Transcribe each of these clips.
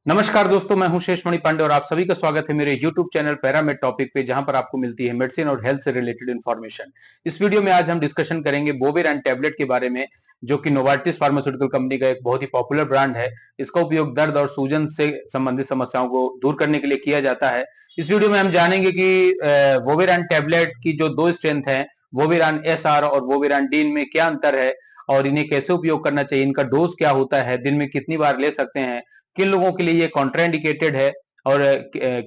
नमस्कार दोस्तों, मैं हूं शेषमणि पांडे और आप सभी का स्वागत है मेरे YouTube चैनल पैरामेड टॉपिक पे, जहां पर आपको मिलती है मेडिसिन और हेल्थ से रिलेटेड इन्फॉर्मेशन। इस वीडियो में आज हम डिस्कशन करेंगे बोवेरान टैबलेट के बारे में, जो कि नोवार्टिस फार्मास्यूटिकल कंपनी का एक बहुत ही पॉपुलर ब्रांड है। इसका उपयोग दर्द और सूजन से संबंधित समस्याओं को दूर करने के लिए किया जाता है। इस वीडियो में हम जानेंगे कि बोवेरान टैबलेट की जो दो स्ट्रेंथ है, बोवेरान एसआर और बोवेरान डी, में क्या अंतर है और इन्हें कैसे उपयोग करना चाहिए, इनका डोज क्या होता है, दिन में कितनी बार ले सकते हैं, किन लोगों के लिए ये कॉन्ट्राइंडिकेटेड है और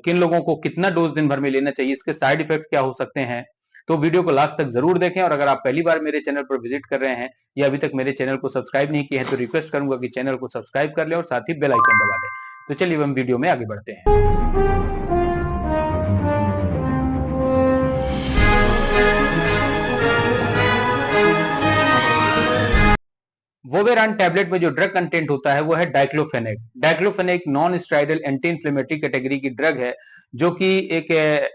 किन लोगों को कितना डोज दिन भर में लेना चाहिए, इसके साइड इफेक्ट्स क्या हो सकते हैं। तो वीडियो को लास्ट तक जरूर देखें और अगर आप पहली बार मेरे चैनल पर विजिट कर रहे हैं या अभी तक मेरे चैनल को सब्सक्राइब नहीं किए हैं तो रिक्वेस्ट करूंगा कि चैनल को सब्सक्राइब कर लें और साथ ही बेल आइकन दबा दें। तो चलिए हम वीडियो में आगे बढ़ते हैं। वोवेरान टैबलेट में जो ड्रग कंटेंट होता है वो है diclofenac. Diclofenac non steroidal anti inflammatory category की ड्रग है, जो कि एक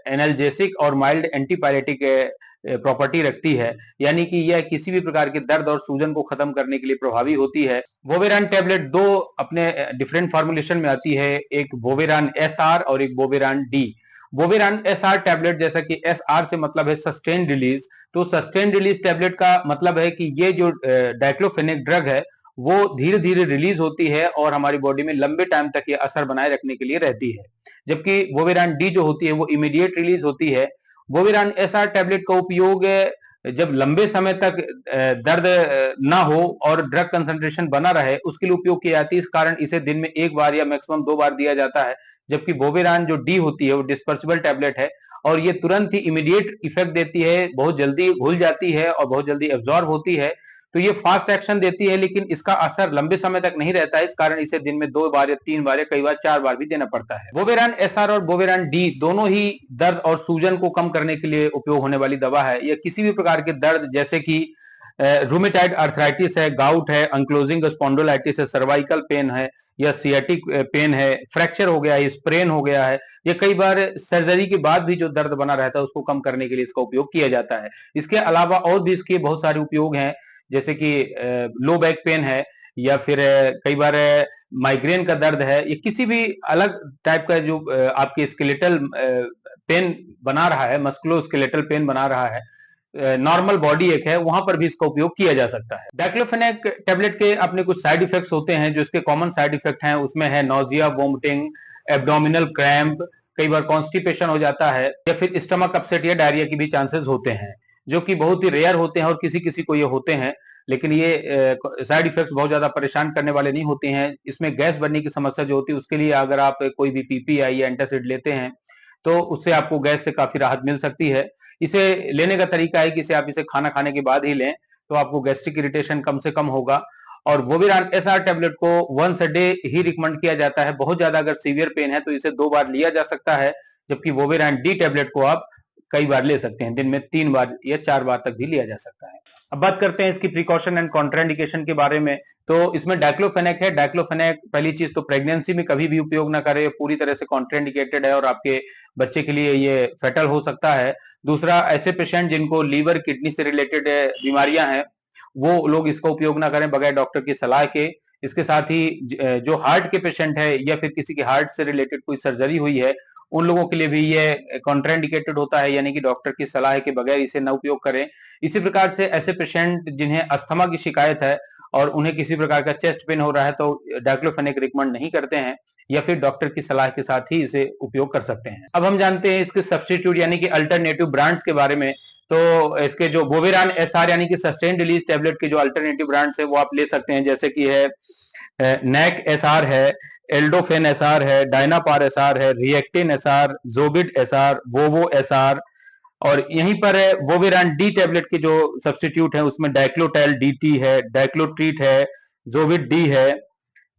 एनाल्जेसिक और माइल्ड एंटीपायरेटिक प्रॉपर्टी रखती है, यानी कि यह किसी भी प्रकार के दर्द और सूजन को खत्म करने के लिए प्रभावी होती है। वोवेरान टैबलेट दो अपने डिफरेंट फॉर्मुलेशन में आती है, एक वोवेरान एसआर और एक Voveran D. Voveran SR tablet, जैसा कि एसआर से मतलब है सस्टेन रिलीज, तो सस्टेन रिलीज टैबलेट का मतलब है कि ये जो डाइक्लोफेनेक ड्रग है वो धीरे धीरे रिलीज होती है और हमारी बॉडी में लंबे टाइम तक ये असर बनाए रखने के लिए रहती है। जबकि वोवेरान डी जो होती है वो इमीडिएट रिलीज होती है। वोवेरान एसआर टैबलेट का उपयोग जब लंबे समय तक दर्द ना हो और ड्रग कंसंट्रेशन बना रहे, उसके लिए उपयोग की जाती है। इस कारण इसे दिन में एक बार या मैक्सिमम दो बार दिया जाता है। जबकि वोवेरान जो डी होती है वो डिस्पर्सिबल टैबलेट है और ये तुरंत ही इमीडिएट इफेक्ट देती है, बहुत जल्दी घुल जाती है और बहुत जल्दी एब्जॉर्ब होती है। तो ये फास्ट एक्शन देती है, लेकिन इसका असर लंबे समय तक नहीं रहता है। इस कारण इसे दिन में दो बार या तीन बार या कई बार चार बार भी देना पड़ता है। वोवेरान एसआर और वोवेरान डी दोनों ही दर्द और सूजन को कम करने के लिए उपयोग होने वाली दवा है। यह किसी भी प्रकार के दर्द, जैसे कि रूमेटाइड अर्थराइटिस है, गाउट है, अंक्लोजिंग स्पॉन्डिलोलाइटिस है, सर्वाइकल पेन है या सियाटिक पेन है, फ्रैक्चर हो गया है, स्प्रेन हो गया है, या कई बार सर्जरी के बाद भी जो दर्द बना रहता है उसको कम करने के लिए इसका उपयोग किया जाता है। इसके अलावा और भी इसके बहुत सारे उपयोग हैं, जैसे कि लो बैक पेन है या फिर कई बार माइग्रेन का दर्द है, या किसी भी अलग टाइप का जो आपकी स्केलेटल पेन बना रहा है, मस्कुलो स्केलेटल पेन बना रहा है, नॉर्मल बॉडी एक है, वहां पर भी इसका उपयोग किया जा सकता है। डाइक्लोफेनेक टैबलेट के अपने कुछ साइड इफेक्ट्स होते हैं। जो इसके कॉमन साइड इफेक्ट हैं उसमें है नोजिया, वोमिटिंग, एब्डोमिनल क्रैम्प, कई बार कॉन्स्टिपेशन हो जाता है या फिर स्टमक अपसेट या डायरिया की भी चांसेस होते हैं, जो कि बहुत ही रेयर होते हैं और किसी किसी को ये होते हैं। लेकिन ये साइड इफेक्ट्स बहुत ज्यादा परेशान करने वाले नहीं होते हैं। इसमें गैस बनने की समस्या जो होती है उसके लिए अगर आप कोई भी पीपीआई या एंटासिड लेते हैं तो उससे आपको गैस से काफी राहत मिल सकती है। इसे लेने का तरीका है कि इसे आप इसे खाना खाने के बाद ही लें, तो आपको गैस्ट्रिक इरिटेशन कम से कम होगा। और वोविरान एसआर टैबलेट को वंस अ डे ही रिकमेंड किया जाता है। बहुत ज्यादा अगर सीवियर पेन है तो इसे दो बार लिया जा सकता है, जबकि वोविरान डी टैबलेट को आप कई बार ले सकते हैं, दिन में तीन बार या चार बार तक भी लिया जा सकता है। अब बात करते हैं इसकी प्रिकॉशन एंड कॉन्ट्राइंडिकेशन के बारे में। तो इसमें डाइक्लोफेनेक है। डाइक्लोफेनेक पहली चीज तो प्रेगनेंसी में कभी भी उपयोग ना करें, पूरी तरह से कॉन्ट्राइंडिकेटेड है और आपके बच्चे के लिए ये फेटल हो सकता है। दूसरा, ऐसे पेशेंट जिनको लीवर किडनी से रिलेटेड बीमारियां हैं वो लोग इसका उपयोग ना करें बगैर डॉक्टर की सलाह के। इसके साथ ही जो हार्ट के पेशेंट है या फिर किसी के हार्ट से रिलेटेड कोई सर्जरी हुई है, उन लोगों के लिए भी ये कॉन्ट्राइंडिकेटेड होता है, यानी कि डॉक्टर की सलाह के बगैर इसे न उपयोग करें। इसी प्रकार से ऐसे पेशेंट जिन्हें अस्थमा की शिकायत है और उन्हें किसी प्रकार का चेस्ट पेन हो रहा है तो डाइक्लोफेनेक रिकमेंड नहीं करते हैं, या फिर डॉक्टर की सलाह के साथ ही इसे उपयोग कर सकते हैं। अब हम जानते हैं इसके सब्स्टिट्यूट यानी कि अल्टरनेटिव ब्रांड्स के बारे में। तो इसके जो वोविरान एसआर यानी कि सस्टेन रिलीज टैबलेट के जो अल्टरनेटिव ब्रांड्स है वो आप ले सकते हैं, जैसे कि है नैक एसआर है, एल्डोफेन एसआर है, डायनापार एसआर है, रिएक्टिन एसआर, जोबिट एसआर, वोवो एसआर। और यहीं पर है वोविरान डी टैबलेट के जो सब्स्टिट्यूट है उसमें डाइक्लोटेल डीटी है, डाइक्लोट्रीट है, जोविट डी है।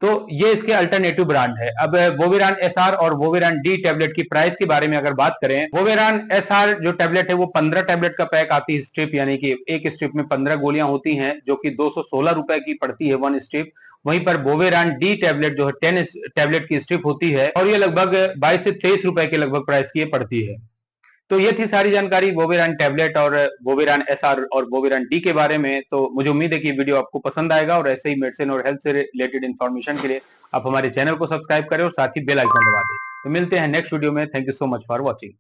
तो ये इसके अल्टरनेटिव ब्रांड है। अब वोविरान एसआर और वोविरान डी टैबलेट की प्राइस के बारे में अगर बात करें, वोविरान एसआर जो टैबलेट है वो 15 टैबलेट का पैक आती है स्ट्रिप, यानी कि एक स्ट्रिप में 15 गोलियां होती हैं, जो कि 216 रुपए की पड़ती है वन स्ट्रिप। वहीं पर वोविरान डी टैबलेट जो है 10 टैबलेट की स्ट्रिप होती है और ये लगभग 22 से 23 रुपए के लगभग प्राइस की पड़ती है। तो ये थी सारी जानकारी वोविरान टैबलेट और वोविरान एसआर और वोविरान डी के बारे में। तो मुझे उम्मीद है कि वीडियो आपको पसंद आएगा और ऐसे ही मेडिसिन और हेल्थ से रिलेटेड इन्फॉर्मेशन के लिए आप हमारे चैनल को सब्सक्राइब करें और साथ ही बेल आइकन दबा दें। तो मिलते हैं नेक्स्ट वीडियो में। Thank you so much for watching.